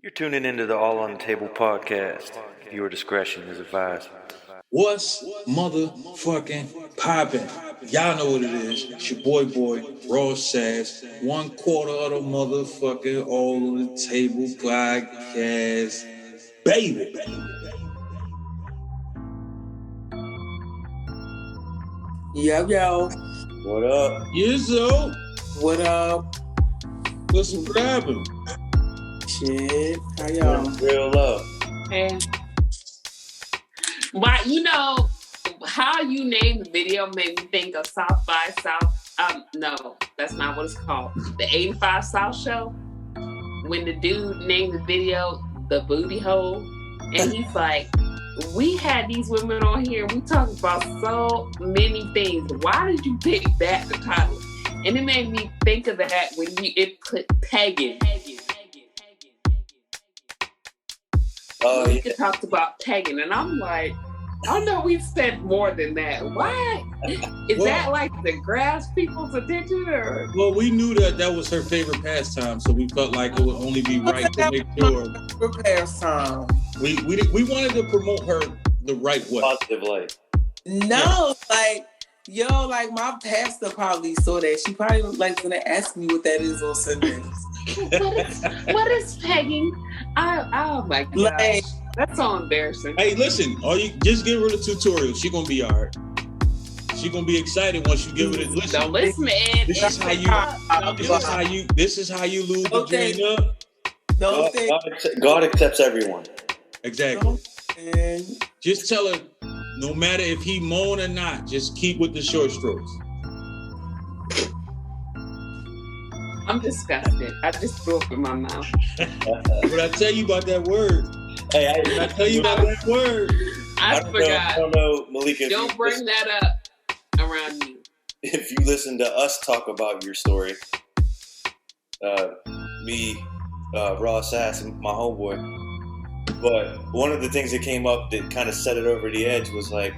You're tuning into the All on the Table podcast. Your discretion is advised. What's motherfucking poppin'? Y'all know what it is. It's your boy, Ross Sass. 1/4 of the motherfucking All on the Table podcast. Baby. Yo. What up? Yizzo. What up? What's grabbing? Shit. How y'all? Real love. Hey. Why, how you named the video made me think of South by South. No, that's not what it's called. The 85 South show. When the dude named the video The Booty Hole. And he's like, we had these women on here. We talked about so many things. Why did you pick that the title? And it made me think of that when it put pegging. Oh, We talked about pegging, and I'm like, I know we've said more than that. Why? Is that like to grasp people's attention, or? Well, we knew that was her favorite pastime, so we felt like it would only be right to make sure. Pastime. We wanted to promote her the right way. Positive light. No, like my pastor probably saw that. She probably gonna ask me what that is on Sundays. What is pegging? Oh my god, that's so embarrassing. Hey, listen, you just give her the tutorial. She gonna be alright. She gonna be excited once you give her the listen. Don't listen, man. This is how you lose the drain up. God accepts everyone. Exactly. Just tell her, no matter if he moan or not, just keep with the short strokes. I'm disgusted. I just threw up in my mouth. What I tell you about that word? Hey, I tell you about that word. I forgot. I don't know, Malika. Don't bring that up around me. If you listen to us talk about your story, me, Ross Sass, and my homeboy, but one of the things that came up that kind of set it over the edge was like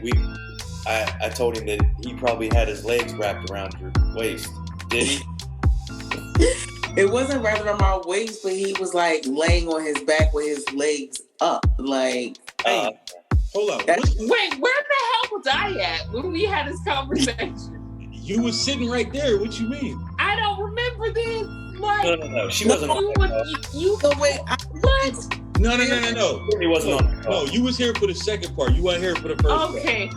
I told him that he probably had his legs wrapped around your waist. Did he? It wasn't wrapped around my waist, but he was like laying on his back with his legs up, like. Hey, hold on. Wait, where the hell was I at when we had this conversation? You was sitting right there. What you mean? I don't remember this. No. She wasn't on that call. What? No. He wasn't on that call. No, you was here for the second part. You weren't here for the first part. Okay.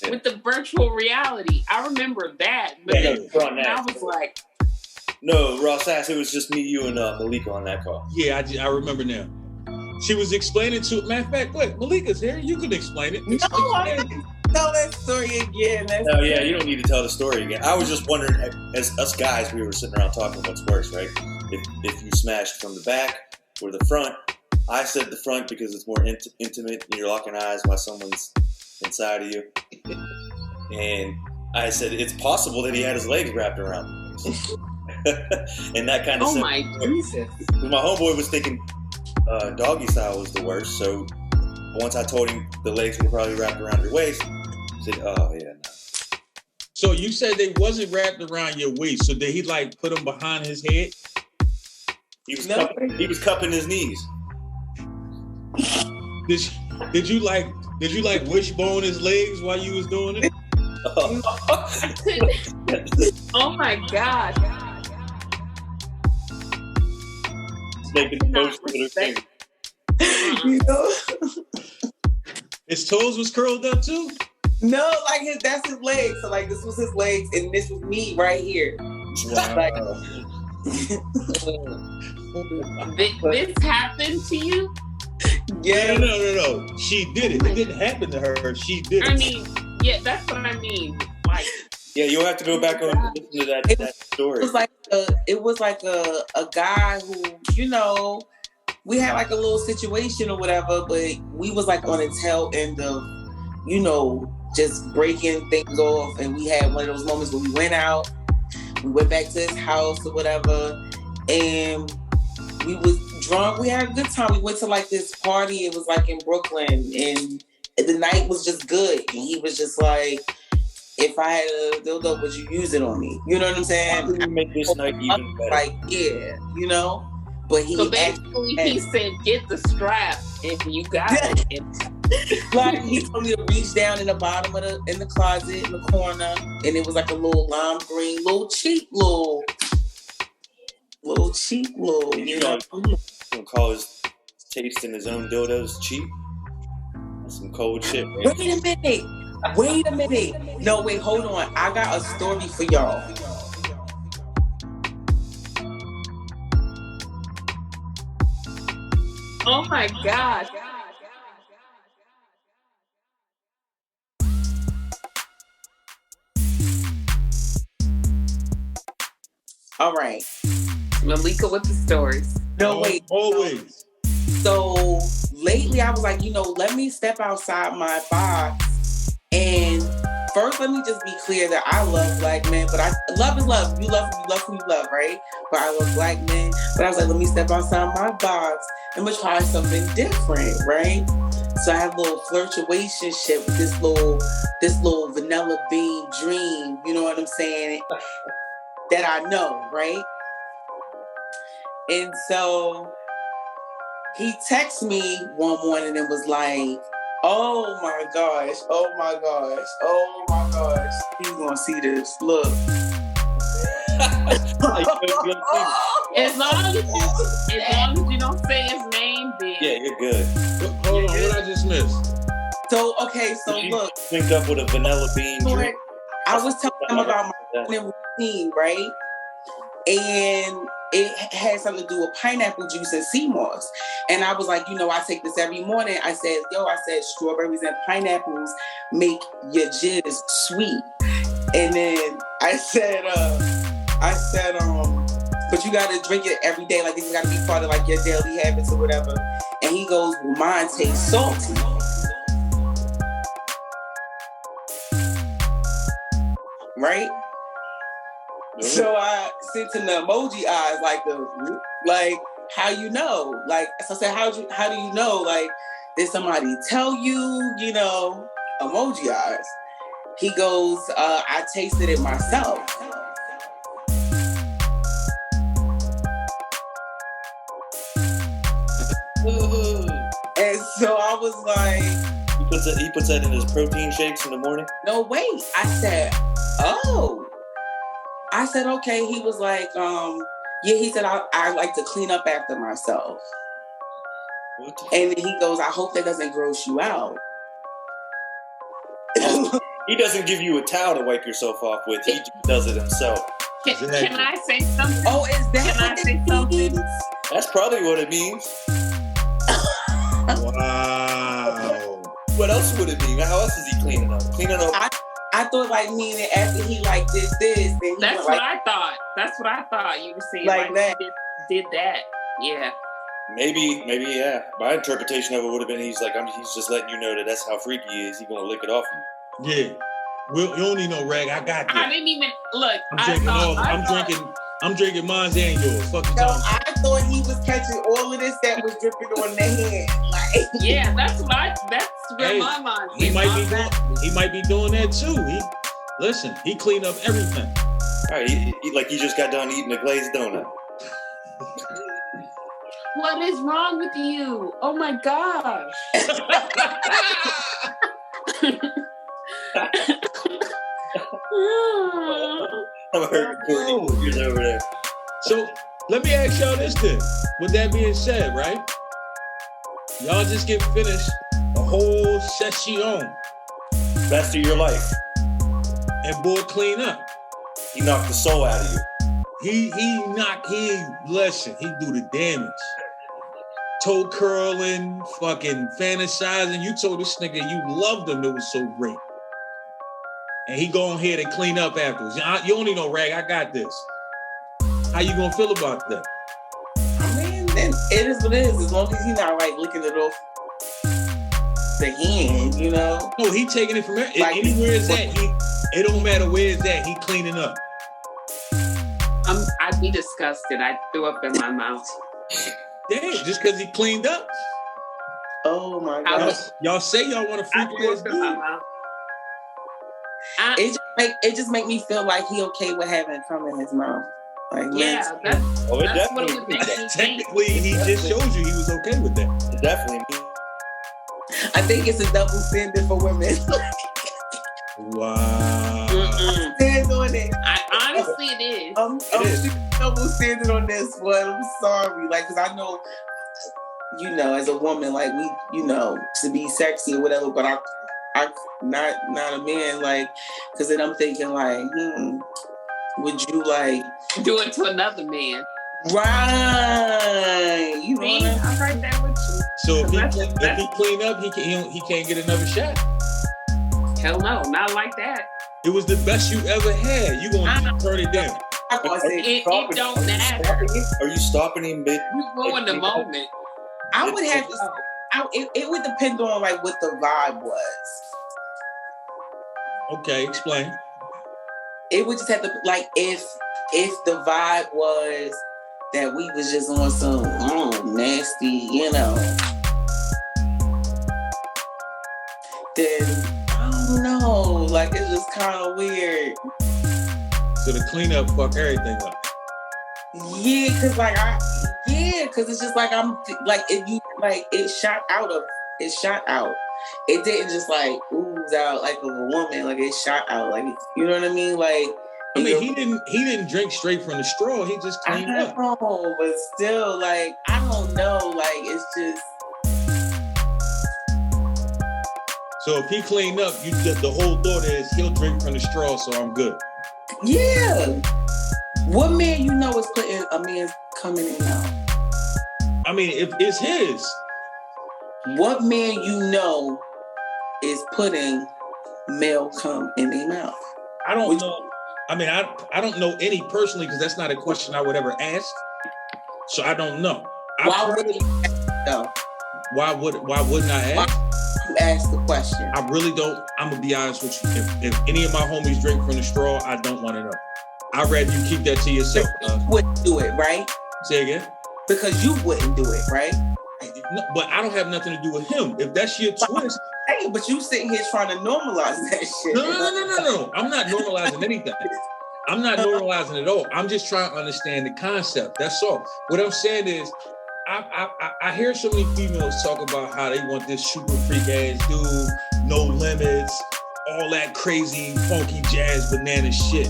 With the virtual reality, I remember that, but Yeah, I was like, no, Ross Sass, it was just me, you, and Malika on that call. Yeah, I remember now. She was explaining to. Matter of fact, look, Malika's here. You can explain it. No, I'm not gonna tell that story again. No, yeah, you don't need to tell the story again. I was just wondering, as us guys, we were sitting around talking what's worse, right? If you smashed from the back or the front. I said the front because it's more intimate and you're locking eyes while someone's inside of you. And I said it's possible that he had his legs wrapped around him. And that kind of oh my Jesus. My homeboy was thinking doggy style was the worst. So once I told him the legs were probably wrapped around your waist, he said, oh yeah, no. So you said they wasn't wrapped around your waist. So did he put them behind his head? He was cupping his knees. Did you wishbone his legs while you was doing it? Oh my God. Making the most of their finger. His toes was curled up too? No, that's his legs. So this was his legs, and this was me right here. Wow. This happened to you? Yeah. No. She did it. It didn't happen to her. She did it. I mean, yeah, that's what I mean. Yeah, you'll have to go back and listen to that story. It was like a guy who, we had a little situation or whatever, but we was on the tail end of, just breaking things off. And we had one of those moments where we went out, we went back to his house or whatever, and we was drunk. We had a good time. We went to this party. It was in Brooklyn, and the night was just good. And he was just like, if I had a dildo, would you use it on me? You know what I'm saying? How can you make this night even better? Yeah, but he So basically, he said, "Get the strap, and you got it." Like he told me to reach down in the bottom of in the closet in the corner, and it was like a little lime green, cheap, you know. Gonna call his tasting his own dildos cheap. That's some cold shit, man. Wait a minute. No, wait, hold on. I got a story for y'all. Oh my God. All right. Malika with the stories. No, wait. Always. So lately I was like, let me step outside my box. And first, let me just be clear that I love black men, but love is love. You love who you love, right? But I love black men. But I was like, let me step outside my box and we'll try something different, right? So I had a little flirtation shit with this little vanilla bean dream, you know what I'm saying? That I know, right? And so he texted me one morning and was like, oh my gosh, he's gonna see this. Look. As long as you don't say his name, then yeah, you're good. Hold on, what I just missed? So look. Synced up with a vanilla bean drink. I was telling him about my morning routine, right? And it had something to do with pineapple juice and sea moss. And I was like, I take this every morning. I said, strawberries and pineapples make your jizz sweet. And then I said, but you gotta drink it every day. Like, it's gotta be part of like your daily habits or whatever. And he goes, well, mine tastes salty. Right? Mm-hmm. So I sent him the emoji eyes, like how you know? Like, so I said, how do you know? Like, did somebody tell you? Emoji eyes. He goes, I tasted it myself. And so I was like, he puts that in his protein shakes in the morning. No, wait. I said, oh. I said, okay. He was like, yeah. He said, I like to clean up after myself. And then he goes, I hope that doesn't gross you out. He doesn't give you a towel to wipe yourself off with. He does it himself. Can I say something? Oh, is that Can I say something? That's probably what it means. Wow. What else would it mean? How else is he cleaning up? I thought meaning after he did this, then he That's what I thought. That's what I thought you were saying. Like that. Did that. Yeah. Maybe, yeah. My interpretation of it would have been he's just letting you know that's how freaky he is. He's gonna lick it off you. Yeah. Well, you don't need no rag. I got this. I didn't even look. I'm drinking mine and yours. Fuck you, I thought he was catching all of this that was dripping on the hand. Yeah, that's where my mind. He might be doing that too. He cleaned up everything. All right, he just got done eating a glazed donut. What is wrong with you? Oh my gosh. I'm hurting Kourtnee. You're over there. So let me ask y'all this then. With that being said, right? Y'all just get finished a whole session. Best of your life. And boy clean up. He knocked the soul out of you. He do the damage. Toe curling, fucking fantasizing. You told this nigga you loved him. It was so great. And he go ahead and clean up afterwards. You don't need no rag. I got this. How you gonna feel about that? I mean, it is what it is. As long as he's not licking it off the hand, No, he taking it from anywhere it's at. It don't matter where it's at. He cleaning up. I'd be disgusted. I'd throw up in my mouth. Damn, just because he cleaned up. Oh my God. Y'all say y'all want to freak ass dude. It just make me feel like he okay with having cum in his mouth. Like, Yeah, men's. that's what it would make me think. Technically, he just showed you he was okay with that. It definitely. I think it's a double standard for women. Wow. Stand on it. Honestly, it is. I'm double standard on this one. I'm sorry. Like, because I know, as a woman, like, we, to be sexy or whatever, but I not a man, like, because then I'm thinking, like, would you, like, do it to another man? Right. You know what I mean? I'm right there with you. So if he clean up, he can't get another shot. Hell no, not like that. It was the best you ever had. You gonna turn it down? It don't matter. Are you stopping him mid? You ruin the moment. I would have to. It would depend on like what the vibe was. Okay, explain. It would just have to like if the vibe was that we was just on some nasty, then I don't know. Like it's just kind of weird. So the cleanup fuck everything up. Yeah, cause it's just like I'm like it shot out. It didn't just like ooze out like of a woman. Like it shot out. Like you know what I mean? Like I mean, he didn't drink straight from the straw. He just cleaned up. I know, but still, like I don't know. Like it's just. So if he cleaned up, the whole thought is he'll drink from the straw, so I'm good. Yeah. What man is putting a man's coming in out? I mean, if it's his. What man is putting male cum in their mouth? I don't know. I mean, I don't know any personally because that's not a question I would ever ask. So I don't know. Why wouldn't you ask though? Why wouldn't I ask? You ask the question. I really don't. I'm gonna be honest with you. If any of my homies drink from the straw, I don't want to know. I'd rather you keep that to yourself. You wouldn't do it, right? Say again? Because you wouldn't do it, right? No, but I don't have nothing to do with him. If that's your twist. Hey, but you sitting here trying to normalize that shit. No. I'm not normalizing anything. I'm not normalizing at all. I'm just trying to understand the concept. That's all. What I'm saying is, I hear so many females talk about how they want this super freak ass dude, no limits, all that crazy, funky jazz banana shit.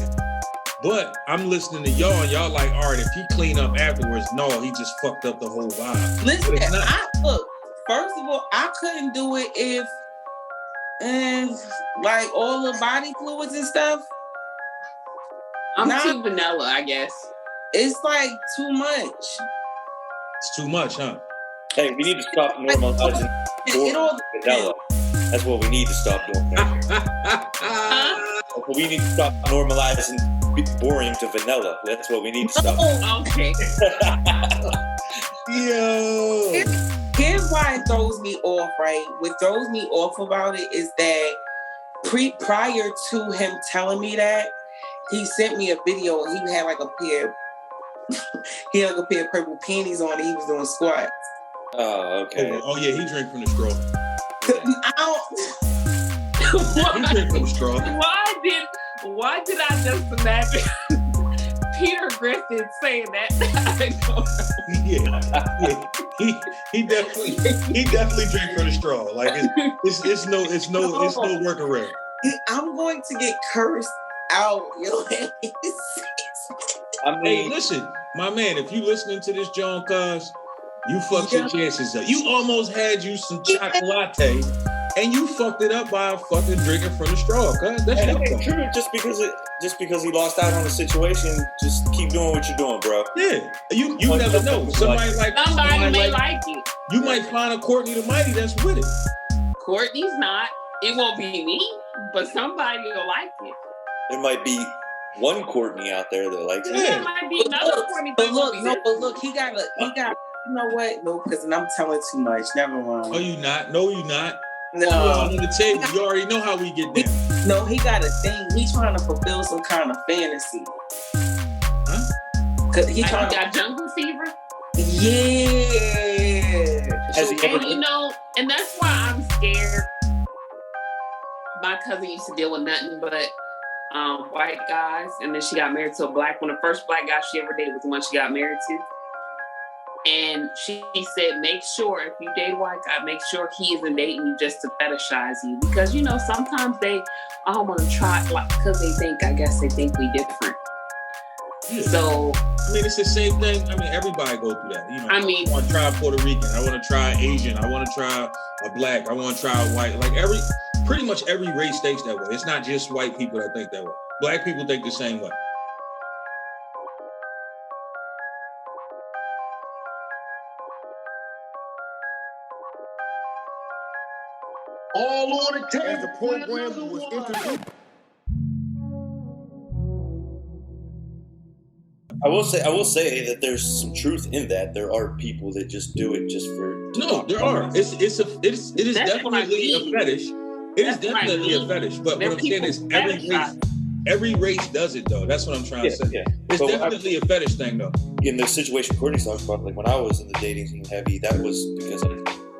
But I'm listening to y'all, and y'all like, all right, if he clean up afterwards, no, he just fucked up the whole vibe. Listen, look, first of all, I couldn't do it if, like all the body fluids and stuff. I'm too vanilla, I guess. It's like too much. It's too much, huh? Hey, we need to stop normalizing vanilla. That's what we need to stop doing. We need to stop normalizing boring to vanilla. That's what we need to stop. Oh, okay. Yo. Here's why it throws me off, right? What throws me off about it is that prior to him telling me that, he sent me a video and he had like a pair of purple panties on and he was doing squats. Oh, okay. Oh yeah, he drank from the straw. He drank from the straw. Why did I just imagine Peter Griffin saying that? I don't know. Yeah. He definitely drank from the straw. Like it's no workaround. I'm going to get cursed out, yo. I mean, hey, listen, my man, if you listening to this, John, cuz you fucked your chances up. You almost had you some chocolate, and you fucked it up by fucking drinking from the straw, cuz. That's your fault. True. Just because he lost out on the situation, just keep doing what you're doing, bro. Yeah, you never know. Somebody may like it. You might find a Kourtnee the Mighty that's with it. Courtney's not. It won't be me, but somebody will like it. There might be one Kourtney out there that likes it. There might be another Kourtney. But look, he got. You know what? No, because I'm telling too much. Never mind. Oh, you not? No, you not. No. On the table, you already know how we get down. No, he got a thing. He's trying to fulfill some kind of fantasy. Huh? Cause he got jungle fever. Yeah. And that's why I'm scared. My cousin used to deal with nothing but white guys, and then she got married to a black one. The first black guy she ever dated was the one she got married to. And she said, make sure if you date a white guy, make sure he isn't dating you just to fetishize you. Because, you know, sometimes they want to try, like, because I guess they think we different. Yeah. So, I mean, it's the same thing. I mean, everybody go through that. You know, I mean, I want to try Puerto Rican. I want to try Asian. I want to try a black. I want to try a white. Like pretty much every race thinks that way. It's not just white people that think that way. Black people think the same way. All on the table. As the program was introduced. I will say that there's some truth in that. There are people that just do it just for. No, there are. It is definitely a fetish. It is definitely a fetish. But what I'm saying is every race does it though. That's what I'm trying to say. Yeah. It's definitely a fetish thing though. In the situation Kourtney's talking about, like when I was in the dating scene heavy, that was because I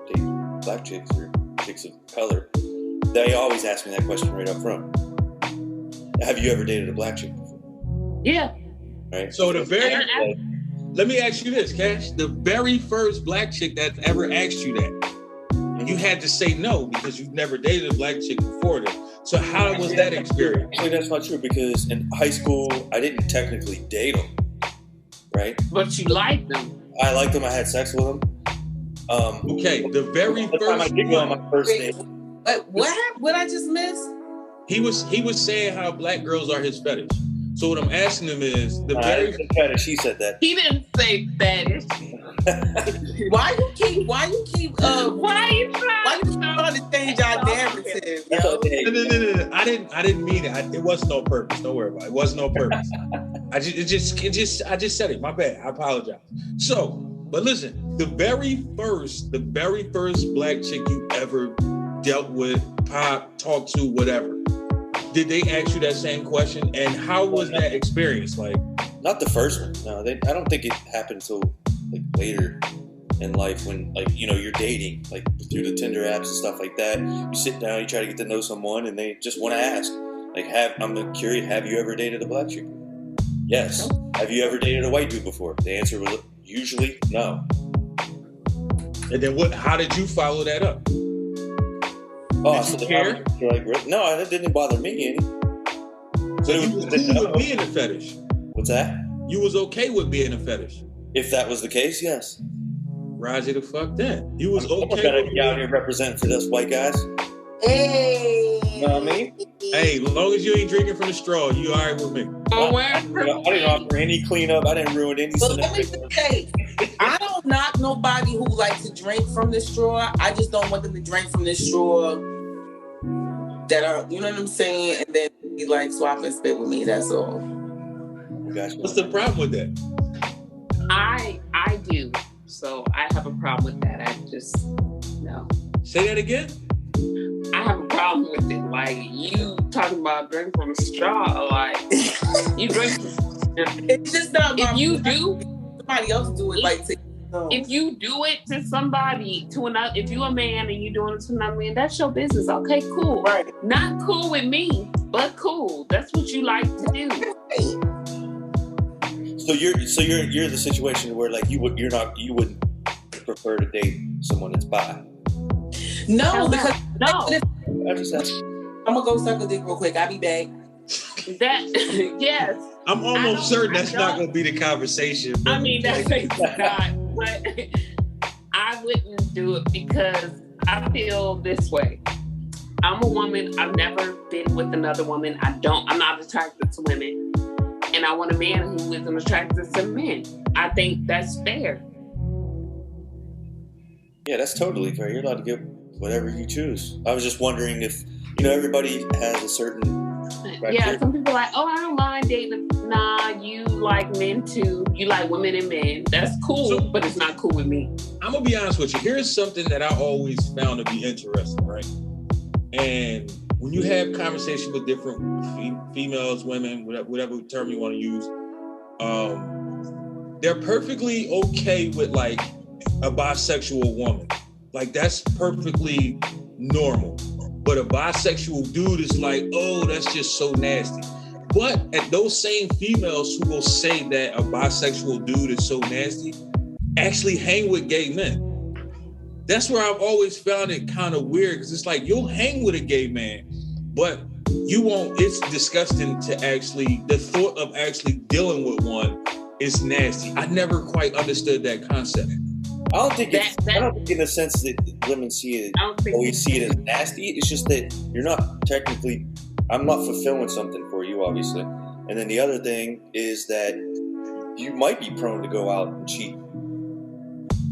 dated black chicks or chicks of color. They always ask me that question right up front. Have you ever dated a black chick before? Yeah. Right. So let me ask you this, Cash. The very first black chick that ever asked you that, you had to say no because you've never dated a black chick before that. So how was that experience? Actually, that's not true because in high school, I didn't technically date them, right? But you liked them. I liked them. I had sex with them. Okay, the very first one. On my first date. What happened? What I just missed? He was saying how black girls are his fetish. So what I'm asking him is the very fetish. He said that. He didn't say fetish. Why you keep why you trying to change our narrative? No. I didn't mean it. It wasn't no purpose. Don't worry about it. It wasn't no purpose. I just said it. My bad. I apologize. So, but listen, the very first black chick you ever dealt with, talked to, whatever. Did they ask you that same question? And how was that experience like? Not the first one. No, I don't think it happened until like later in life when like, you know, you're dating, like through the Tinder apps and stuff like that. You sit down, you try to get to know someone and they just want to ask, like, I'm curious, have you ever dated a black chick? Yes. Have you ever dated a white dude before? The answer was usually no. And then how did you follow that up? Oh, did you care? Like, no, that didn't bother me any. So you was cool with being a fetish? What's that? You was okay with being a fetish? If that was the case, yes. Roger the fuck then. You was okay. I'm gonna be out here representing for us white guys. Hey. You know what I mean? Hey, as long as you ain't drinking from the straw, you all right with me. I didn't offer any cleanup. I didn't ruin any. But let me just say, I don't knock nobody who likes to drink from the straw. I just don't want them to drink from the straw that are, you know what I'm saying, and then he like swap and spit with me. That's all. What's the problem with that? I do. So I have a problem with that. I just no. Say that again. I have a problem with it. Like you talking about drinking from a straw, like you drink. It's just not. If you do, somebody else do it. Like if you do it to somebody, to another, if you a man and you doing it to another man, that's your business. Okay, cool. Right. Not cool with me, but cool. That's what you like to do. So you're the situation where like you wouldn't prefer to date someone that's bi. No, because I'm just asking. I'm gonna go suck a dick real quick. I'll be back. That yes. I'm almost certain that's not gonna be the conversation. I mean that's not, but I wouldn't do it because I feel this way. I'm a woman. I've never been with another woman. I'm not attracted to women. And I want a man who isn't attracted to men. I think that's fair. Yeah, that's totally fair. You're allowed to get whatever you choose. I was just wondering if, you know, everybody has a certain criteria. Yeah, some people are like, oh, I don't mind dating. Nah, you like men too. You like women and men. That's cool, but it's not cool with me. I'm going to be honest with you. Here's something that I always found to be interesting, right? And when you have conversation with different females, women, whatever term you want to use, they're perfectly okay with like a bisexual woman. Like that's perfectly normal. But a bisexual dude is like, oh, that's just so nasty. But at those same females who will say that a bisexual dude is so nasty actually hang with gay men. That's where I've always found it kind of weird, because it's like you'll hang with a gay man, but you won't. It's disgusting to actually, the thought of actually dealing with one is nasty. I never quite understood that concept. I don't think in the sense that women see it, always see it as nasty. It's just that you're not technically, I'm not fulfilling something for you, obviously. And then the other thing is that you might be prone to go out and cheat.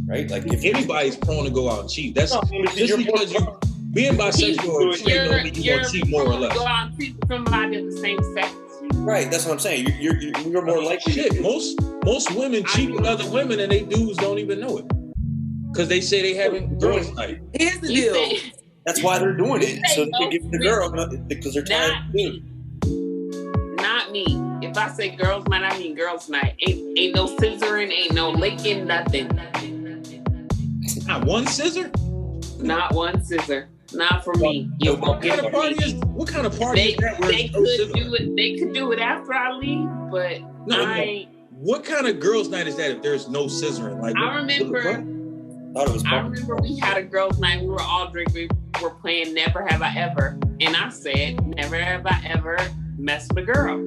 Right? Like if anybody's prone to go out and cheat. That's just because you being bisexual or straight don't mean you gonna cheat more or less. Go out and cheat with somebody of the same sex. Right, that's what I'm saying. You're more likely. Shit, most women cheat with other women and they dudes don't even know it. Because they say they having girls' night. Here's the deal. That's why they're doing it. So they give the girl because they're tired of it. Not me. If I say girls' night, I mean girls' night. Ain't no scissoring, ain't no licking, nothing. Not one scissor? Not one scissor. Not for me. What kind of party is that? They could do it after I leave, but no. What kind of girls' night is that if there's no scissoring? Like I remember we had a girls' night. We were all drinking. We were playing Never Have I Ever, and I said, "Never have I ever messed with a girl."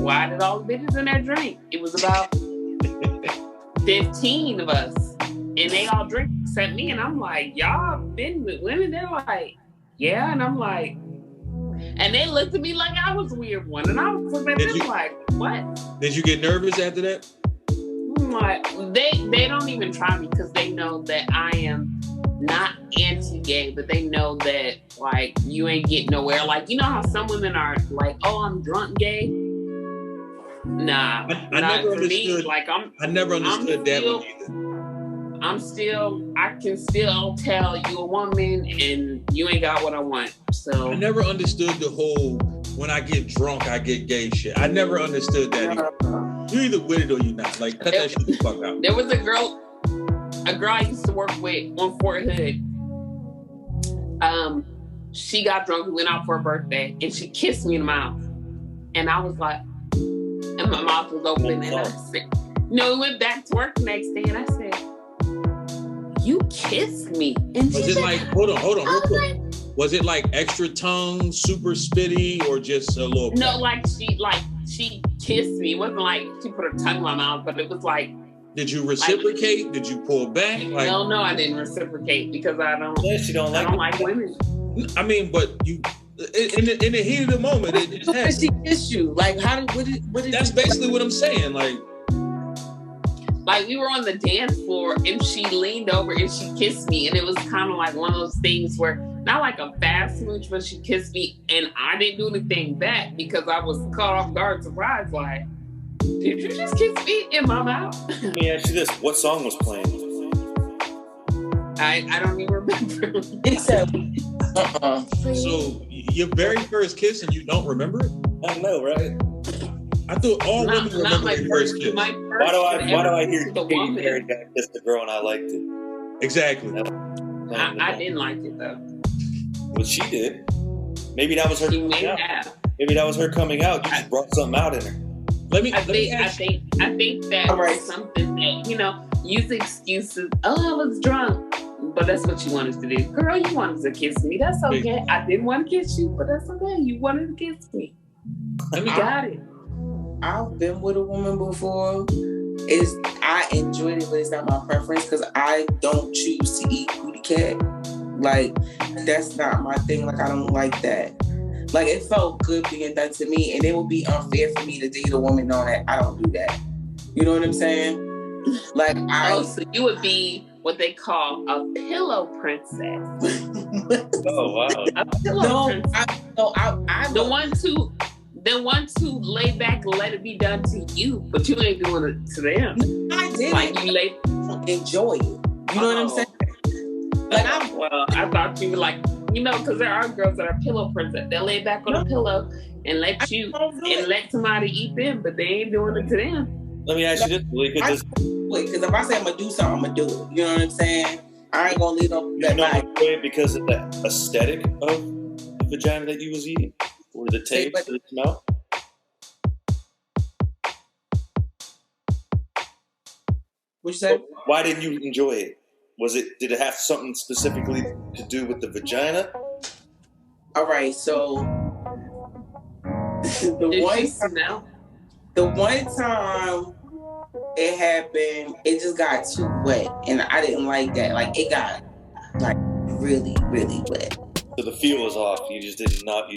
Why did all the bitches in there drink? It was about 15 of us. And they all drink except me. And I'm like, y'all been with women? They're like, yeah. And I'm like, and they looked at me like I was a weird one. And I was looking at them like, what? Did you get nervous after that? I'm like, they don't even try me because they know that I am not anti-gay, but they know that like you ain't getting nowhere. Like, you know how some women are like, oh, I'm drunk gay? Nah, I never understood. I never understood that one either. I can still tell you a woman and you ain't got what I want. So I never understood the whole when I get drunk, I get gay shit. I never understood that either. You're either with it or you're not. Like, cut that shit the fuck out. There was a girl I used to work with on Fort Hood. She got drunk and went out for her birthday and she kissed me in the mouth. And I was like, and my mouth was open and I said, we went back to work the next day and I said, you kissed me. And was it like, hold on, real quick. Was it like extra tongue, super spitty, or just a little? No, she kissed me. It wasn't like she put her tongue in my mouth, but it was like. Did you reciprocate? Did you pull back? Like, no, I didn't reciprocate because I don't. Yes, you don't I don't like women. I mean, but you. In the heat of the moment, it just happened. She kissed you. Like, what did That's basically what I'm saying. Like we were on the dance floor and she leaned over and she kissed me. And it was kind of like one of those things where, not like a fast smooch, but she kissed me and I didn't do anything back because I was caught off guard, surprised. Like, did you just kiss me in my mouth? Let me ask you this. What song was playing? I don't even remember. Except, So your very first kiss and you don't remember it? I know, right? I thought all women remember their first kiss. Why do I hear Katy Perry got kissed a girl and I liked it? Exactly. I didn't like it though. Well, she did. Maybe that was her coming out. Maybe that was her coming out. You just brought something out in her. I think that was something that, use excuses. Oh, I was drunk. But that's what you wanted to do. Girl, you wanted to kiss me. That's okay. I didn't want to kiss you, but that's okay. You wanted to kiss me. Got it. I've been with a woman before. I enjoyed it, but it's not my preference because I don't choose to eat booty cat. Like, that's not my thing. Like, I don't like that. Like, it felt good being done to me, and it would be unfair for me to date a woman knowing that I don't do that. You know what I'm saying? Like, so you would be what they call a pillow princess. Oh, wow. A pillow princess. The ones who lay back and let it be done to you, but you ain't doing it to them. I did. Like, you enjoy it. You know what I'm saying? Like, I thought you were like, because there are girls that are pillow princess. They'll lay back on a pillow and let somebody eat them, but they ain't doing it to them. Let me ask you this, Malika. Because if I say I'm gonna do something, I'm gonna do it. You know what I'm saying? I ain't gonna leave on that night. Because of the aesthetic of the vagina that you was eating, or the taste, or the smell. What you say? Why didn't you enjoy it? Did it have something specifically to do with the vagina? All right, so the one time it happened, it just got too wet, and I didn't like that. Like it got like really, really wet. So the feel was off. You just didn't like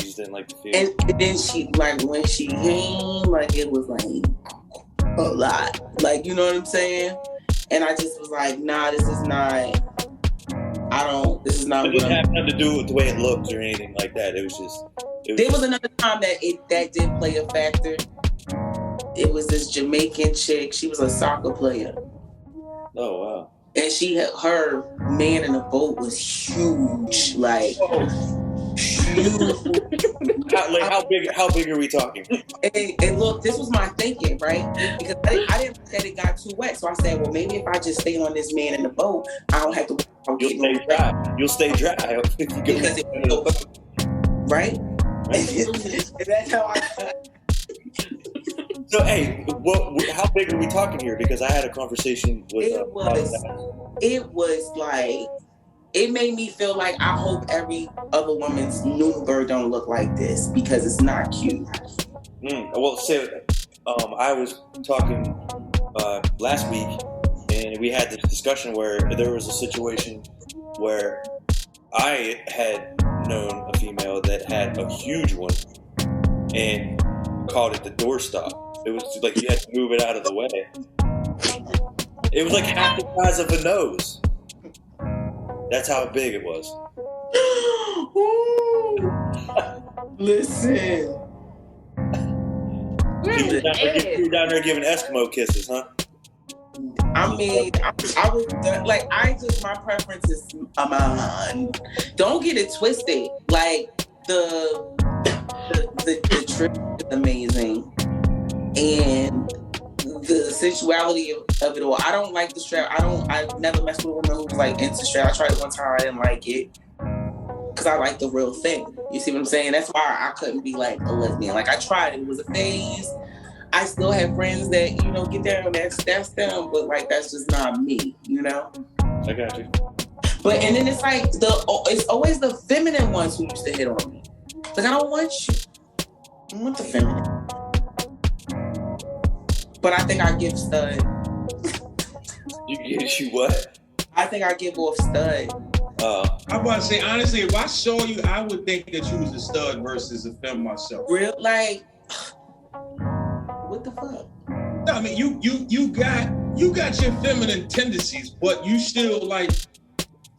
the feel. And then she, like, when she came, like, it was like a lot. Like, you know what I'm saying? And I just was like, nah, this is not. This is not. It didn't have nothing to do with the way it looked or anything like that. It was just. There was another time that did play a factor. It was this Jamaican chick. She was a soccer player. Oh wow. And her man in the boat was huge, like huge. How big are we talking? And look, this was my thinking, right? Because I didn't think it got too wet, so I said, well, maybe if I just stay on this man in the boat, I don't have to. You'll stay dry. Because right? And that's how I. So, hey, how big are we talking here? Because I had a conversation with... It was like... It made me feel like I hope every other woman's Nuremberg don't look like this, because it's not cute. Well, I was talking last week, and we had this discussion where there was a situation where I had known a female that had a huge one and called it the doorstop. It was like you had to move it out of the way. It was like half the size of a nose. That's how big it was. Listen. You were down there giving Eskimo kisses, huh? I mean, I was like, my preference is a man. Don't get it twisted. Like the trip is amazing, and the sensuality of it all. I don't like the strap. I've never messed with a woman who was like into strap. I tried it one time. I didn't like it because I like the real thing. You see what I'm saying? That's why I couldn't be like a lesbian. Like I tried it. It was a phase. I still have friends that, you know, get down. That's them. But like, that's just not me, you know? I got you. But, and then it's like, it's always the feminine ones who used to hit on me. Like, I don't want you. I want the feminine. But I think I give stud. You what? I think I give off stud. I'm about to say, honestly, if I saw you, I would think that you was a stud versus a femme myself. Real, like, what the fuck? No, I mean, you got your feminine tendencies, but you still like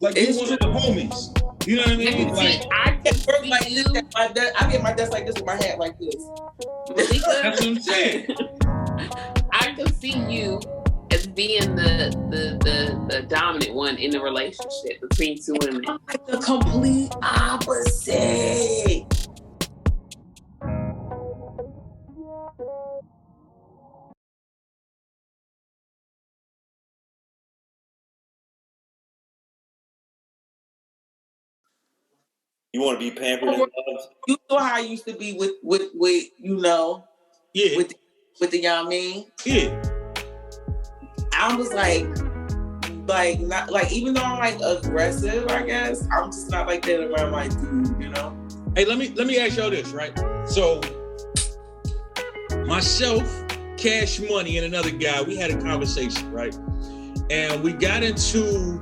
you one of the homies. You know what I mean? Like, I can work like this. I get my desk like this with my hat like this. Malika, that's what I'm saying. I can see you as being the dominant one in the relationship between two women. Like the complete opposite. You want to be pampered and loved? You know how I used to be with you know, yeah, with the young man. Yeah, I was like not like, even though I'm like aggressive, I guess I'm just not like that around my dude, you know. Hey, let me ask y'all this, right? So, myself, Cash Money, and another guy, we had a conversation, right? And we got into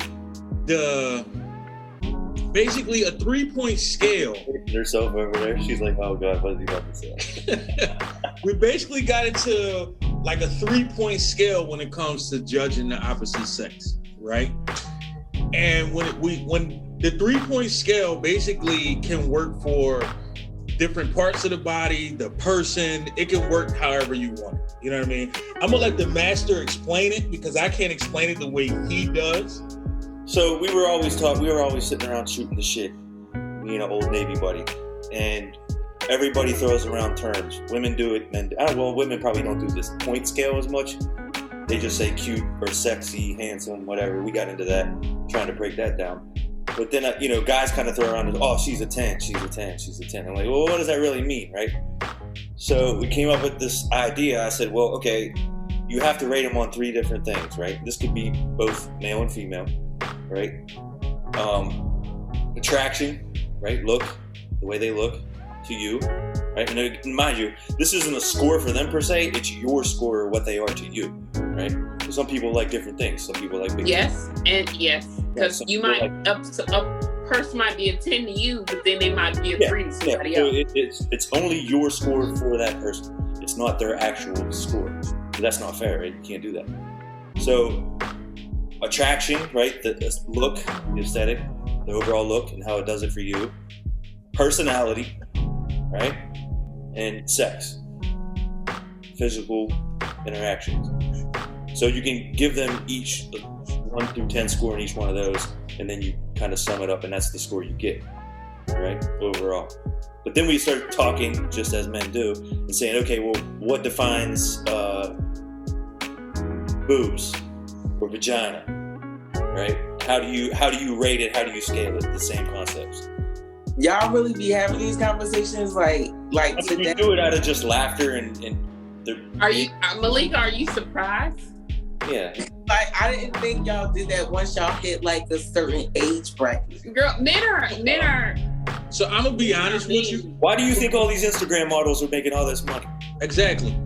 basically a 3-point scale. Herself over there, she's like, "Oh God, what is he about to say?" We basically got into like a 3-point scale when it comes to judging the opposite sex, right? And when the 3-point scale basically can work for different parts of the body, the person, it can work however you want it. You know what I mean? I'm gonna let the master explain it because I can't explain it the way he does. So we were always sitting around shooting the shit, me and an old Navy buddy, and everybody throws around terms. Women do it, men. Women probably don't do this point scale as much. They just say cute or sexy, handsome, whatever. We got into that, trying to break that down. But then, guys kind of throw around, "Oh, she's a 10, she's a 10, she's a 10." I'm like, well, what does that really mean, right? So we came up with this idea. I said, well, okay, you have to rate them on 3 different things, right? This could be both male and female, right? Attraction, right? Look, the way they look to you, right? And mind you, this isn't a score for them per se. It's your score or what they are to you, right? So some people like different things. Some people like big yes, and yes, because you might a person might be a 10 to you, but then they might be a 3 to somebody else. So it's only your score for that person. It's not their actual score. That's not fair, right? You can't do that. So attraction, right? The look, the aesthetic, the overall look, and how it does it for you. Personality, right? And sex, physical interactions. So you can give them each 1 through 10 score in each one of those, and then you kind of sum it up, and that's the score you get, right? Overall. But then we start talking, just as men do, and saying, okay, well, what defines boobs or vagina, right? How do you rate it? How do you scale it? The same concepts. Y'all really be having these conversations like today? We do it out of just laughter and Are you, Malika? Are you surprised? Yeah. Like, I didn't think y'all did that once y'all hit like a certain age bracket. Girl, men are. So I'm gonna be honest with you. Why do you think all these Instagram models are making all this money? Exactly.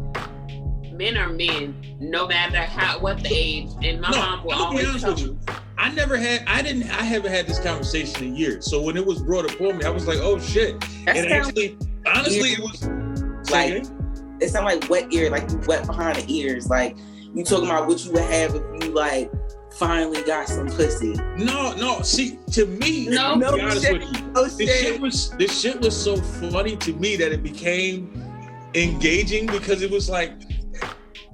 Men are men, no matter what the age. And my mom will always tell me. I haven't had this conversation in years. So when it was brought up on me, I was like, oh shit. That's and actually, honestly, it was like, it sounded like wet ear, like you wet behind the ears. Like, you talking about what you would have if you like finally got some pussy. No. See, to me, to be honest with you, this shit was so funny to me that it became engaging because it was like,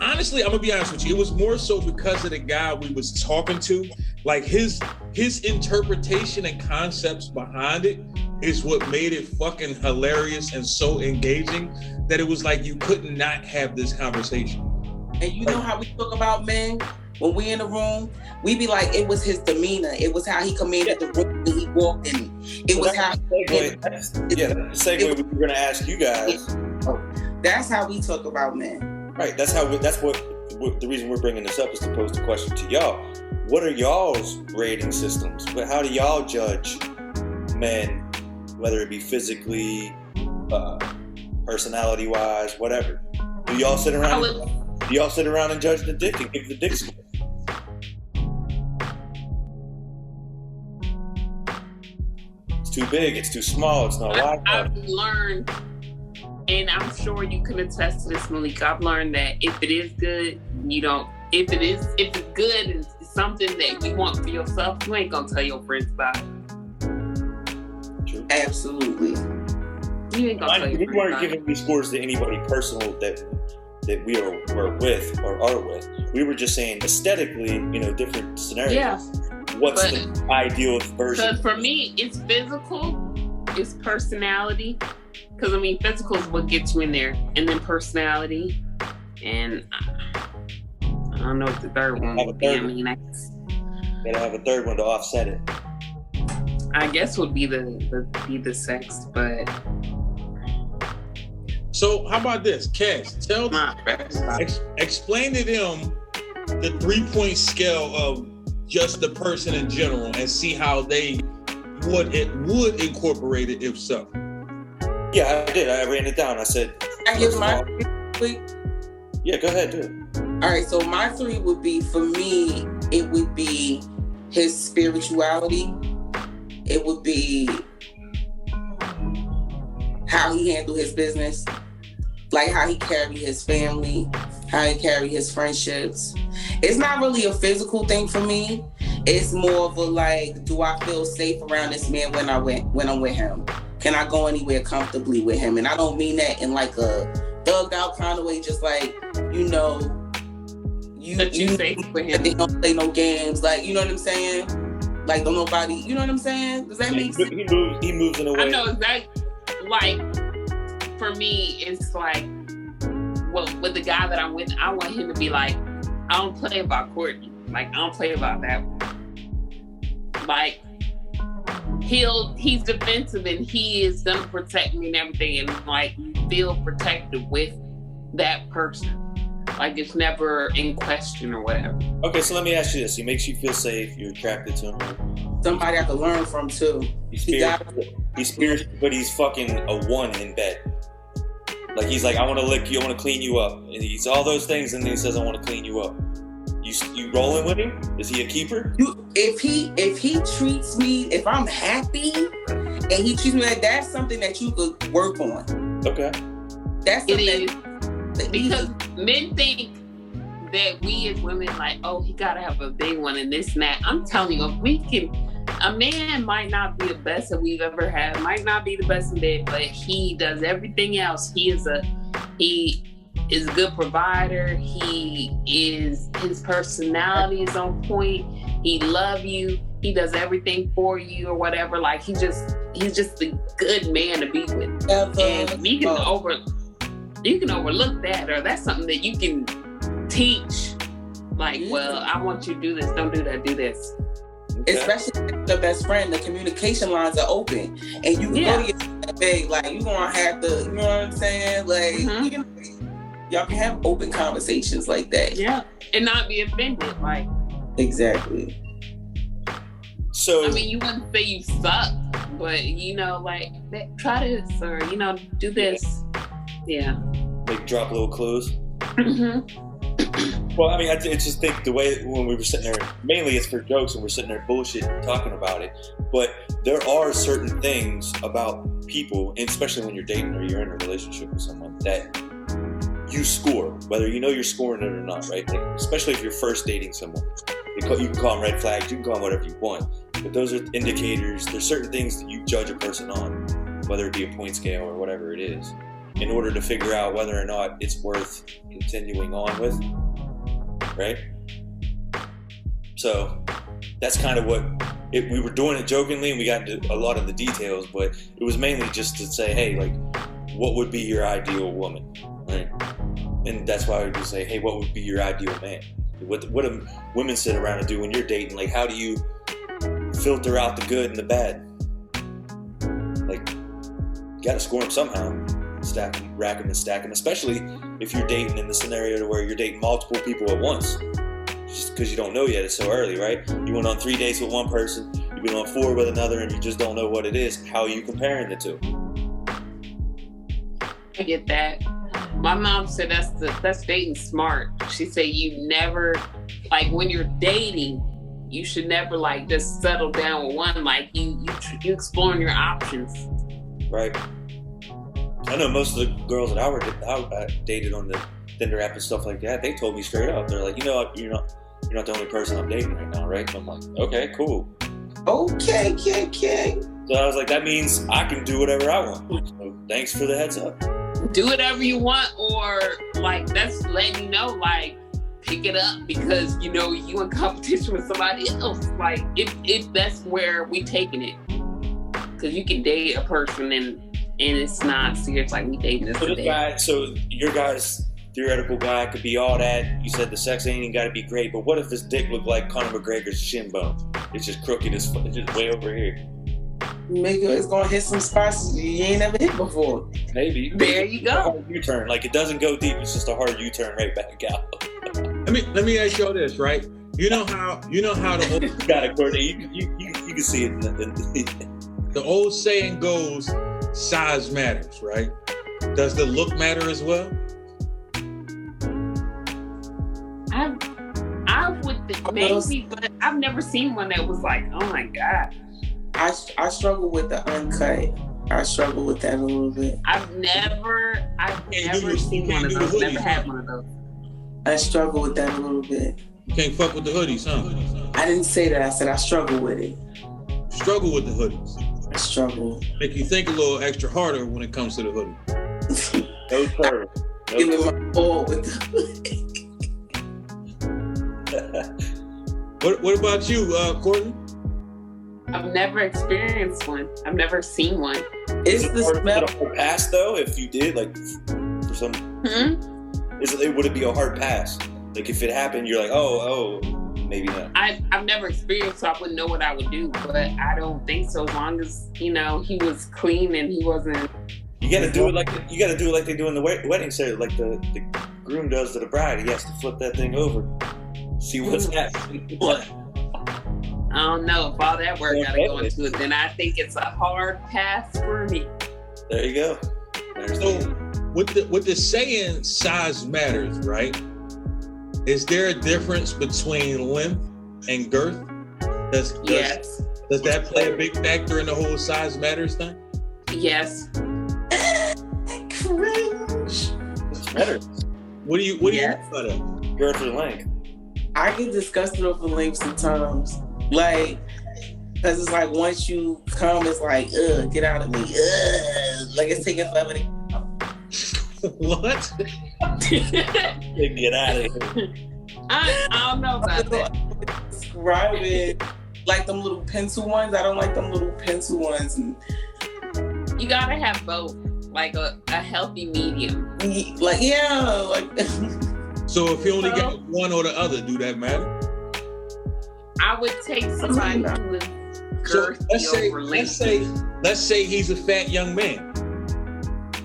honestly, I'm gonna be honest with you. It was more so because of the guy we was talking to. Like his interpretation and concepts behind it is what made it fucking hilarious and so engaging that it was like you could not have this conversation. And you know how we talk about men when we in the room? We be like, it was his demeanor. It was how he commanded the room when he walked in. It was how. That's the segue we were going to ask you guys. That's how we talk about men. Right. That's what the reason we're bringing this up is to pose the question to y'all. What are y'all's rating systems? How do y'all judge men, whether it be physically, personality-wise, whatever? Do y'all sit around and judge the dick and give the dick score? It's too big, it's too small, it's not wide enough. I've learned, and I'm sure you can attest to this, Malika, I've learned that if it is good, if it's good and it's something that you want for yourself, you ain't gonna tell your friends about it. True. Absolutely. You ain't gonna tell your friends. We weren't giving these scores to anybody personal that we were with or are with. We were just saying aesthetically, different scenarios. Yeah. What's the ideal version? So for me, it's physical, it's personality. Because physical is what gets you in there, and then personality, and I don't know what the third one would be. Gotta have a third one to offset it. I guess would be the sex, but. So how about this, Cass? Explain to them the 3-point scale of just the person in general, and see how they would incorporate it if so. Yeah, I did. I ran it down. I said. I give my 3. Yeah, go ahead, do it. All right, so my 3 would be, for me, it would be his spirituality. It would be how he handled his business, like how he carried his family, how he carried his friendships. It's not really a physical thing for me. It's more of a like, do I feel safe around this man when I'm with him? Can I go anywhere comfortably with him? And I don't mean that in like a thugged out kind of way, just like, you safe with him. They don't play no games, like, you know what I'm saying? Like, don't nobody, you know what I'm saying? Does that make sense? He moves in a way. I know exactly. Like, for me, it's like, well, with the guy that I'm with, I want him to be like, I don't play about Kourtnee. Like, I don't play about that one. Like, he's defensive and he is gonna protect me and everything, and like, you feel protected with that person. Like it's never in question or whatever. Okay, so let me ask you this. He makes you feel safe. You're attracted to him. Somebody I could learn from too. He's spiritual, but he's fucking a 1 in bed. Like he's like, I want to lick you, I want to clean you up. And he's all those things, and then he says, I want to clean you up. You rolling with him? Is he a keeper? If he treats me, if I'm happy and he treats me like that's something that you could work on. Okay. That's It something is because men think that we as women like, oh, he gotta have a big one and this and that. I'm telling you, if we can, a man might not be the best that we've ever had, might not be the best in bed, but he does everything else. He is a good provider. His personality is on point. He loves you. He does everything for you or whatever. Like he's just a good man to be with. And you can overlook that, or that's something that you can teach. Like, well, I want you to do this. Don't do that. Do this. Okay. Especially the best friend, the communication lines are open, and you can go to your bed, like you gonna have to, you know what I'm saying? Like y'all can have open conversations like that. Yeah, and not be offended. Like exactly. So I mean, you wouldn't say you suck, but like try this or do this. Yeah. like drop little clues. Mm-hmm. Well, I mean, I just think the way when we were sitting there, mainly it's for jokes and we're sitting there bullshit talking about it. But there are certain things about people, and especially when you're dating or you're in a relationship with someone, that you score, whether you know you're scoring it or not, right? Like, especially if you're first dating someone. You can call them red flags, you can call them whatever you want. But those are indicators. There's certain things that you judge a person on, whether it be a point scale or whatever it is, in order to figure out whether or not it's worth continuing on with. Right? So that's kind of what we were doing it jokingly, and we got into a lot of the details, but it was mainly just to say, hey, like, what would be your ideal woman, right? And that's why we would say, hey, what would be your ideal man? What do women sit around and do when you're dating? Like, how do you filter out the good and the bad? Like, you got to score them somehow. Rack them and stack them, especially if you're dating in the scenario to where you're dating multiple people at once, just because you don't know yet. It's so early, right? You went on 3 dates with one person, you've been on 4 with another, and you just don't know what it is. How are you comparing the two? I get that. My mom said that's dating smart. She said you never, like when you're dating, you should never like just settle down with one. Like you exploring your options. Right. I know most of the girls that I dated on the Tinder app and stuff like that, they told me straight up. They're like, you're not the only person I'm dating right now, right? And I'm like, okay, cool. Okay. So I was like, that means I can do whatever I want. So thanks for the heads up. Do whatever you want, or like that's letting you know, like pick it up because you in competition with somebody else. Like if that's where we taking it, because you can date a person and it's not serious, like we dating this today. So your guy's theoretical guy could be all that. You said the sex ain't even got to be great, but what if his dick looked like Conor McGregor's shin bone? It's just crooked as fuck. It's just way over here. Maybe it's gonna hit some spots you ain't never hit before. Maybe. There you go. Hard U-turn. Like it doesn't go deep. It's just a hard U-turn right back out. Let me ask y'all this, right? You know how the old, You got it, Kourtney. You can see it. the old saying goes, size matters, right? Does the look matter as well? I would maybe, but I've never seen one that was like, oh my god. I struggle with the uncut. I struggle with that a little bit. I've never seen one of those. Never had one of those. I struggle with that a little bit. You can't fuck with the hoodies, huh? I didn't say that. I said I struggle with it. Struggle with the hoodies. I struggle. Make you think a little extra harder when it comes to the hoodie. No curve. Give me my all with the What about you, Kourtney? I've never experienced one. I've never seen one. It's the smell. Is it a hard pass though? If you did, like for some, would it be a hard pass? Like if it happened, you're like, oh, maybe not. I've never experienced, so I wouldn't know what I would do. But I don't think so. As long as he was clean and he wasn't. You gotta do it like they do in the wedding ceremony, like the groom does to the bride. He has to flip that thing over, see what's happening. I don't know if all that work gotta go into it. Then I think it's a hard pass for me. There you go. So with the saying size matters, right? Is there a difference between length and girth? Yes. Does that play a big factor in the whole size matters thing? Yes. Cringe. It's better. What do you mean by that? Girth or length? I get disgusted over length sometimes. Like, because it's like once you come, it's like, ugh, get out of me. Ugh. Like it's taking forever to What? Get out of here. I don't know about that. describe it. Like them little pencil ones. I don't like them little pencil ones. And You gotta have both, like a healthy medium. like, yeah, like. So if you only got one or the other, do that matter? I would take somebody who is So girthy over length. let's say he's a fat young man.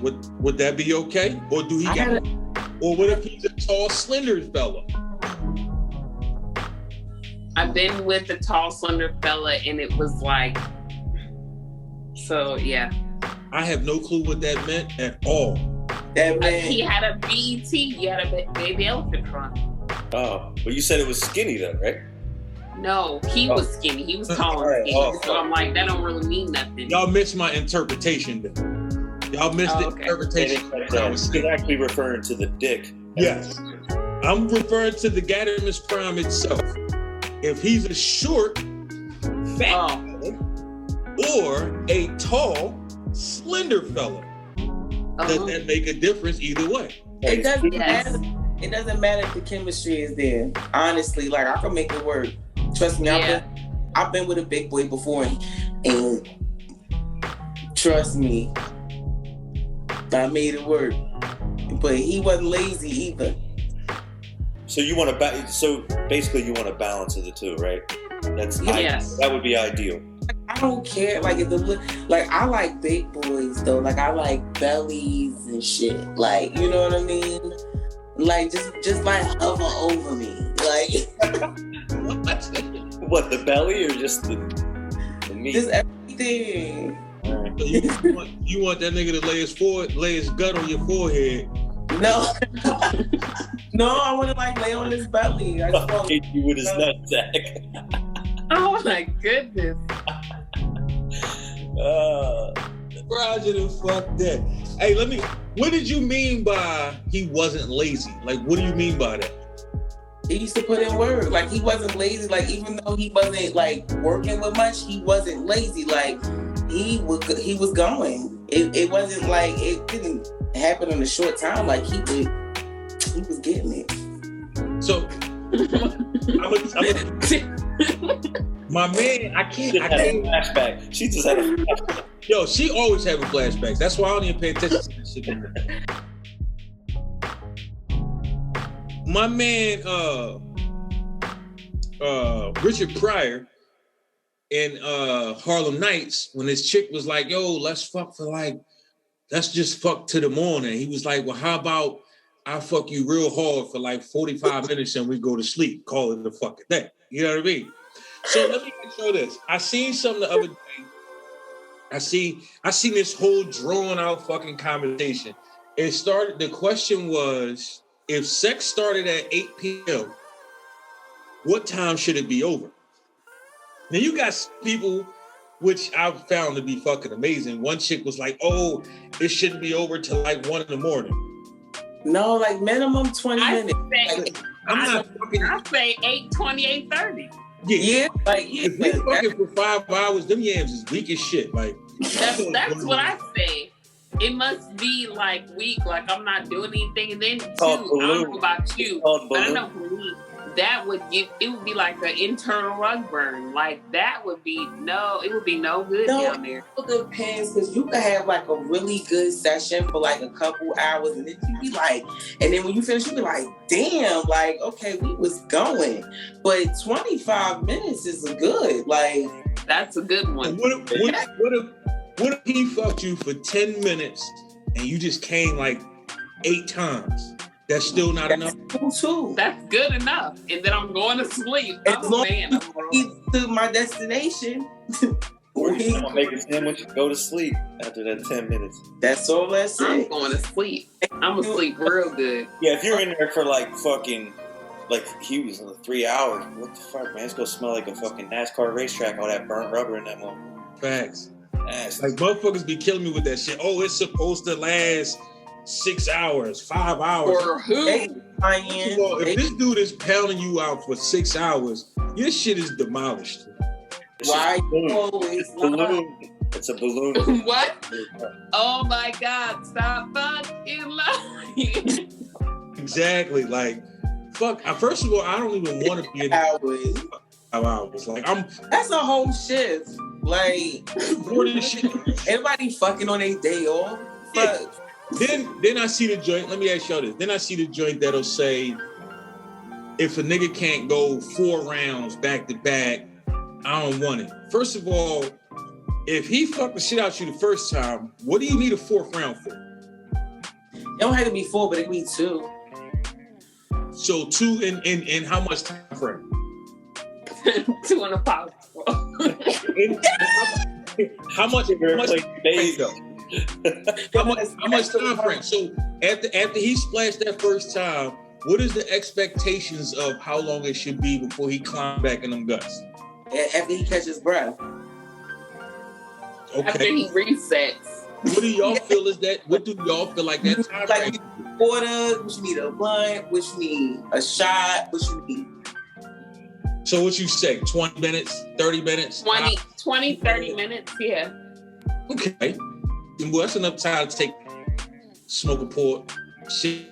Would that be okay? Or do he or what if he's a tall, slender fella? I've been with a tall, slender fella, and it was like, so yeah. I have no clue what that meant at all. That man. He had a BET. He had a baby elephant trunk. Oh, but you said it was skinny though, right? No, he was skinny. He was tall and skinny. So I'm like, that don't really mean nothing. Y'all missed my interpretation then. Y'all missed the interpretation. He's actually referring to the dick. Yes. I'm referring to the Gadamus Prime itself. If he's a short, fat fella, or a tall, slender fella, does that make a difference either way? It doesn't matter. It doesn't matter if the chemistry is there. Honestly, like I can make it work. Trust me, I've been with a big boy before, and trust me, I made it work. But he wasn't lazy either. So you want to so basically you want a balance of the two, right? That would be ideal. I don't care. Like if the look, like I like big boys though. Like I like bellies and shit. Like you know what I mean? Like just like hover over me. Like what? The belly or just the meat? Just everything. Right. So you want that nigga to lay his gut on your forehead? No, no, I wouldn't like lay on his belly. I just hit you with his nutsack. Oh my goodness. Roger the fuck that. Hey, what did you mean by he wasn't lazy? Like, what do you mean by that? He used to put in work. Like he wasn't lazy. Like even though he wasn't like working with much, he wasn't lazy. Like he was going. It wasn't like it didn't happen in a short time. Like he was getting it. So my man, I can't. Flashback. She just had a flashback. Yo, she always having flashbacks. That's why I don't even pay attention to this shit. My man, Richard Pryor in Harlem Nights, when his chick was like, "Yo, let's just fuck to the morning." He was like, "Well, how about I fuck you real hard for like 45 minutes and we go to sleep? Call it a fucking day." You know what I mean? So let me show this. I seen something the other day. I seen this whole drawn out fucking conversation. The question was, if sex started at 8 p.m., what time should it be over? Now you got people, which I've found to be fucking amazing. One chick was like, "Oh, it shouldn't be over till like 1 a.m. No, like minimum 20 minutes. I say 8:20, 8:30. Yeah. Like if we fucking for 5 hours, them yams is weak as shit. Like that's what I say. It must be like weak, like I'm not doing anything. And then too, I don't know about you, but I know for me, it would be like an internal rug burn. Like that would be it would be no good down there. It depends, because you could have like a really good session for like a couple hours, and then you be like, and then when you finish, you be like, damn, like okay, we was going, but 25 minutes is good. Like that's a good one. What if he fucked you for 10 minutes and you just came like 8 times? That's still not enough. Too. That's good enough. And then I'm going to sleep. As long as I get to my destination. Or you gonna make a sandwich and go to sleep after that 10 minutes. That's all that's it. I'm going to sleep. I'm going to sleep real good. Yeah, if you're in there for like fucking, like he was in the 3 hours, what the fuck, man? It's gonna smell like a fucking NASCAR racetrack, all that burnt rubber in that moment. Facts. Nasty. Like motherfuckers be killing me with that shit. Oh, it's supposed to last 6 hours, 5 hours. For who? Well, if this dude is pounding you out for 6 hours, your shit is demolished. Why you always balloon? It's a balloon. What? Oh my God! Stop fucking lying. Exactly. Like, fuck. First of all, I don't even want to be in hours. 5 hours. Like, That's a whole shift. Like, more than shit. everybody fucking on their day off. Fuck. Then I see the joint. Let me ask y'all this. Then I see the joint that'll say, if a nigga can't go 4 rounds back to back, I don't want it. First of all, if he fucked the shit out you the first time, what do you need a 4th round for? It don't have to be 4, but it can be 2. So 2 in how much time frame? 2 in a pouch. How much time frame? So after he splashed that first time, what is the expectations of how long it should be before he climbs back in them guts? After he catches breath. Okay. After he resets. What do y'all feel is that? What do y'all feel like that time frame? Like water, what you need a blunt, what you need a shot, what you need. So what you say, 20 minutes, 30 minutes? 20, 30 minutes, yeah. Okay. Well, that's enough time to smoke a port. Shit.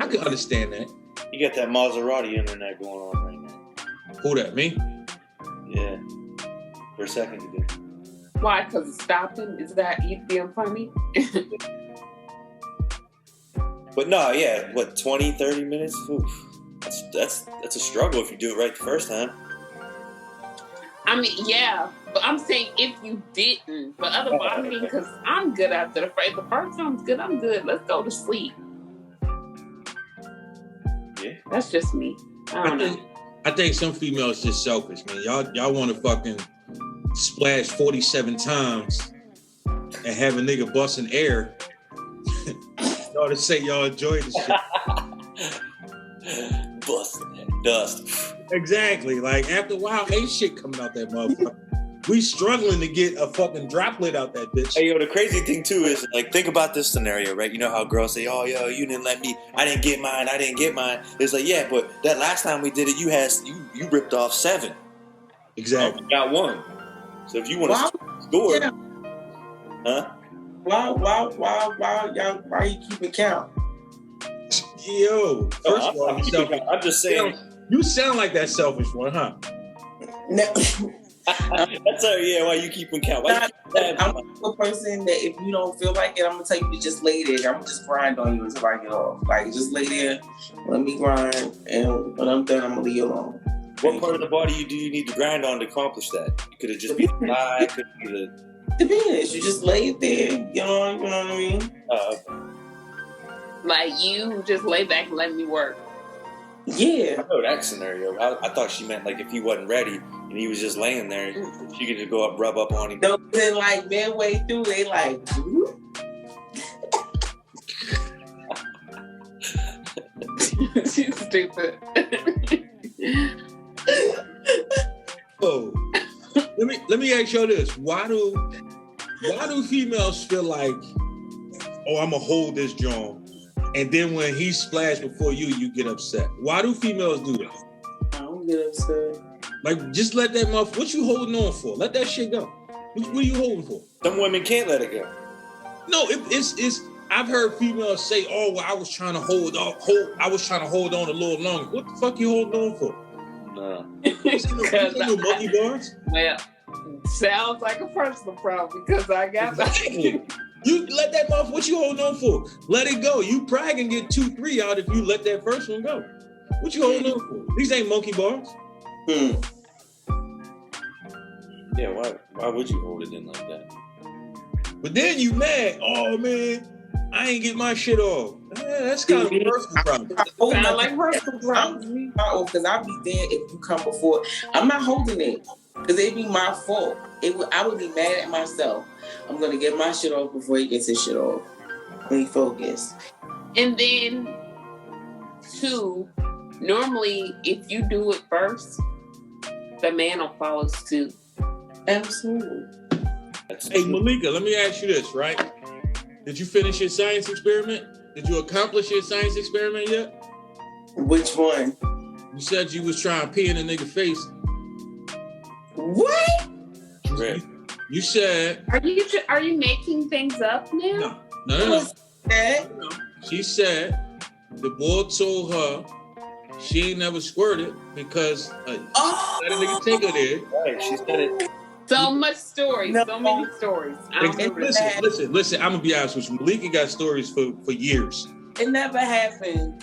I can understand that. You got that Maserati internet going on right now. Who that, me? Yeah. For a second you did. Why? Because it's stopping? Is that you being funny? But no, yeah, what, 20, 30 minutes? Oof. That's a struggle if you do it right the first time. I mean, yeah, but I'm saying if you didn't, but otherwise, I mean, because I'm good after the first. The first time's good, I'm good. Let's go to sleep. Yeah. That's just me. I don't know. I think some females just selfish, man. Y'all want to fucking splash 47 times and have a nigga busting air. Y'all to say y'all enjoy the shit. Busting that dust. Exactly. Like after a while, ain't shit coming out that motherfucker. We struggling to get a fucking droplet out that bitch. Hey, yo, the crazy thing too is, like, think about this scenario, right? You know how girls say, oh, yo, you didn't let me, I didn't get mine. It's like, yeah, but that last time we did it, you ripped off 7. Exactly. You got 1. So if you want to score, huh? Why you keeping count? Yo, first of all, I'm just saying. You sound like that selfish one, huh? No. That's why you keeping count. I'm a person that if you don't feel like it, I'm gonna tell you to just lay there. I'm gonna just grind on you until I get off. Like, just lay there, let me grind, and when I'm done, I'm gonna leave you alone. What part of the body do you need to grind on to accomplish that? It could have just been the thigh, could be the... Depends. You just lay it there, you know what I mean? Like, you just lay back and let me work. Yeah. I know that scenario. I thought she meant like if he wasn't ready and he was just laying there, she could just go up, rub up on him. No, then like midway through, they like, She's stupid. Oh, let me ask you this: Why do females feel like, oh, I'm gonna hold this joint, and then when he splashed before you get upset? Why do females do that? I don't get upset. Like, just let that motherfucker. What you holding on for? Let that shit go. What are you holding for? Some women can't let it go. No, it's. I've heard females say, "Oh, well, I was trying to hold on a little longer." What the fuck you holding on for? No. You monkey bars? Well, sounds like a personal problem because I got exactly. You let that motherfucker. What you holding on for? Let it go. You probably can get 2-3 out if you let that first one go. What you holding on for? These ain't monkey bars. Yeah, why would you hold it in like that? But then you mad. Oh man, I ain't get my shit off. That's kind of a personal problem. Sound like personal problem. Because I'll be there if you come before. I'm not holding it because it'd be my fault. I would be mad at myself. I'm gonna get my shit off before he gets his shit off. Let me focus. And then, two, normally if you do it first, the man will follow suit. Absolutely. Hey, Malika, let me ask you this, right? Did you finish your science experiment? Did you accomplish your science experiment yet? Which one? You said you was trying to pee in a nigga face. What? You said... Are you making things up now? No. She said the boy told her she ain't never squirted because let a nigga take her there. Right, she said it. So much stories, so many stories. Listen, I'm gonna be honest with you. Malika got stories for years. It never happened.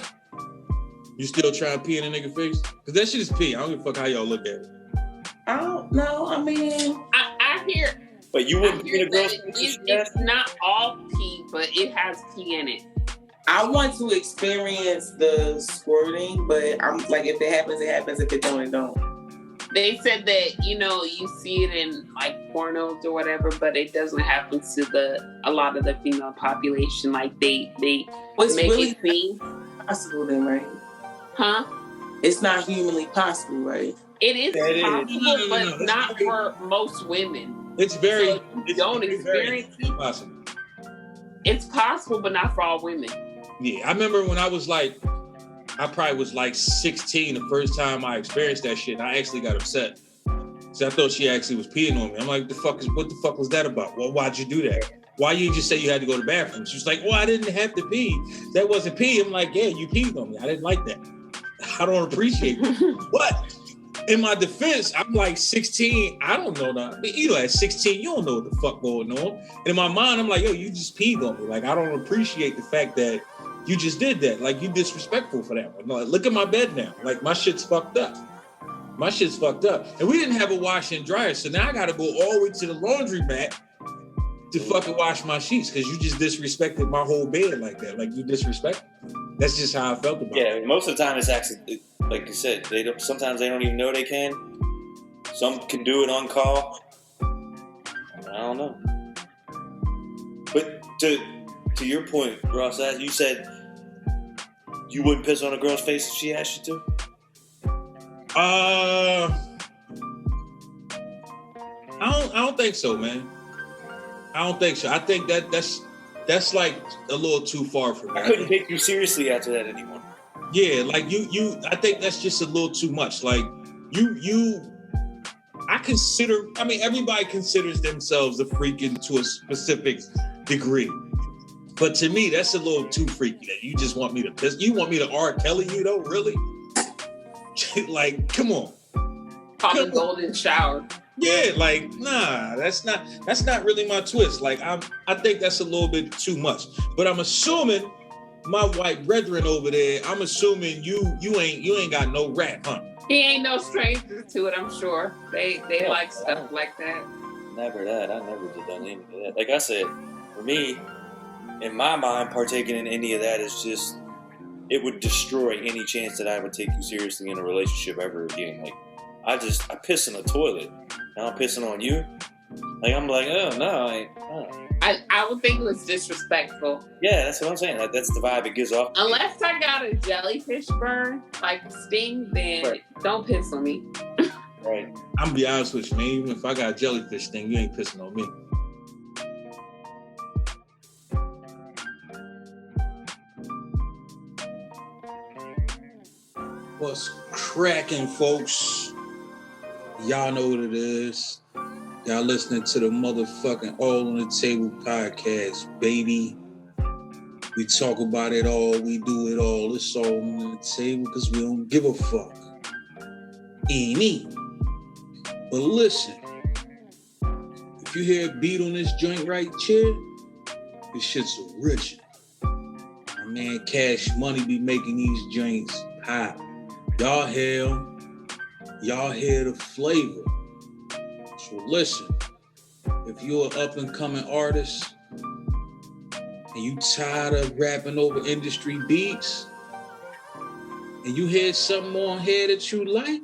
You still trying to pee in a nigga face? Because that shit is pee. I don't give a fuck how y'all look at it. I don't know. I mean, I hear. But you wouldn't be in a girl's face? It's not all pee, but it has pee in it. I want to experience the squirting, but I'm like, if it happens, it happens. If it don't, it don't. They said that, you see it in like pornos or whatever, but it doesn't happen to a lot of the female population. Like they make really it seem possible then, right? Huh? It's not humanly possible, right? It is possible, No, but not for most women. It's very. So you don't experience it. Possible. It's possible, but not for all women. Yeah, I remember when I was like, I probably was like 16 the first time I experienced that shit, and I actually got upset. So I thought she actually was peeing on me. I'm like, what the fuck was that about? Well, why'd you do that? Why you just say you had to go to the bathroom? She was like, I didn't have to pee. That wasn't pee. I'm like, yeah, you peed on me. I didn't like that. I don't appreciate it. But in my defense, I'm like 16. I don't know that. At 16, you don't know what the fuck going on. And in my mind, I'm like, yo, you just peed on me. Like, I don't appreciate the fact that you just did that. Like, you disrespectful for that one. Like, look at my bed now. Like, my shit's fucked up. And we didn't have a washer and dryer, so now I gotta go all the way to the laundromat to fucking wash my sheets because you just disrespected my whole bed like that. Like, you disrespect. That's just how I felt about it. Yeah, most of the time it's actually, like you said, sometimes they don't even know they can. Some can do it on call. I don't know. But to your point, Ross, you said you wouldn't piss on a girl's face if she asked you to? I don't think so, man. I don't think so. I think that's like a little too far for me. I couldn't take you seriously after that anymore. Yeah, like you I think that's just a little too much. Like everybody considers themselves a freak to a specific degree. But to me, that's a little too freaky that you just want me to piss. You want me to R. Kelly you though, really? Like, come on. Call the golden shower. Yeah, like, nah, that's not really my twist. Like, I think that's a little bit too much. But I'm assuming my white brethren over there, I'm assuming you ain't got no rap, huh? He ain't no stranger to it, I'm sure. They like stuff like that. Never that. I never did any of that. Like I said, for me, in my mind, partaking in any of that is just, it would destroy any chance that I would take you seriously in a relationship ever again. Like, I piss in the toilet. Now I'm pissing on you. Like, I'm like, oh no, I would think it was disrespectful. Yeah, that's what I'm saying. That's the vibe it gives off. Unless I got a jellyfish burn, like sting, then don't piss on me. Right. I'm gonna be honest with you, man. Even if I got a jellyfish sting, you ain't pissing on me. What's cracking, folks? Y'all know what it is. Y'all listening to the motherfucking All on the Table podcast, baby. We talk about it all. We do it all. It's all on the table because we don't give a fuck. Any. But listen, if you hear a beat on this joint right here, this shit's original. My man Cash Money be making these joints pop. Y'all hear the flavor. So listen, if you're an up and coming artist, and you tired of rapping over industry beats, and you hear something on here that you like,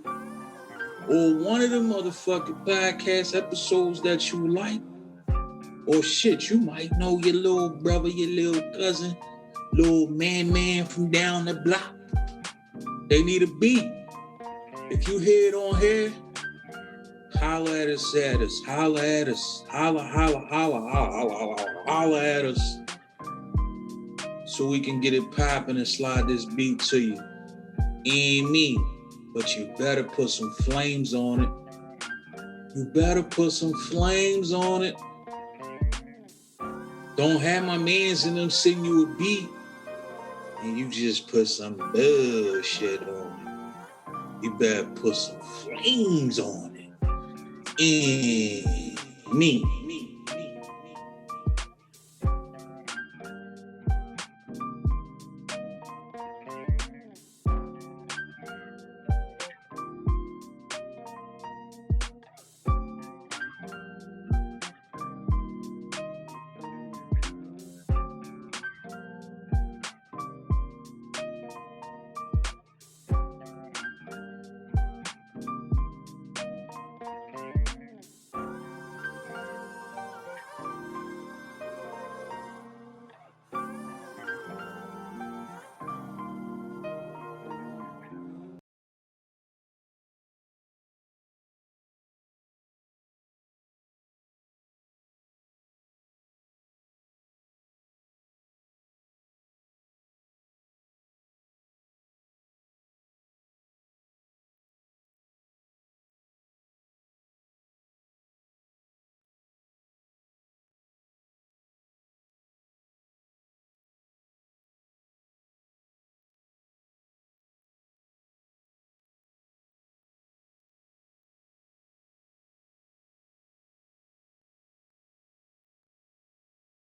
or one of the motherfucking podcast episodes that you like, or shit, you might know your little brother, your little cousin, little man from down the block. They need a beat. If you hear it on here, holla at us, holla at us, holla at us, so we can get it popping and slide this beat to you. Ain't me, but you better put some flames on it. You better put some flames on it. Don't have my mans in them send you a beat and you just put some bullshit on it. You better put some flames on it. And me.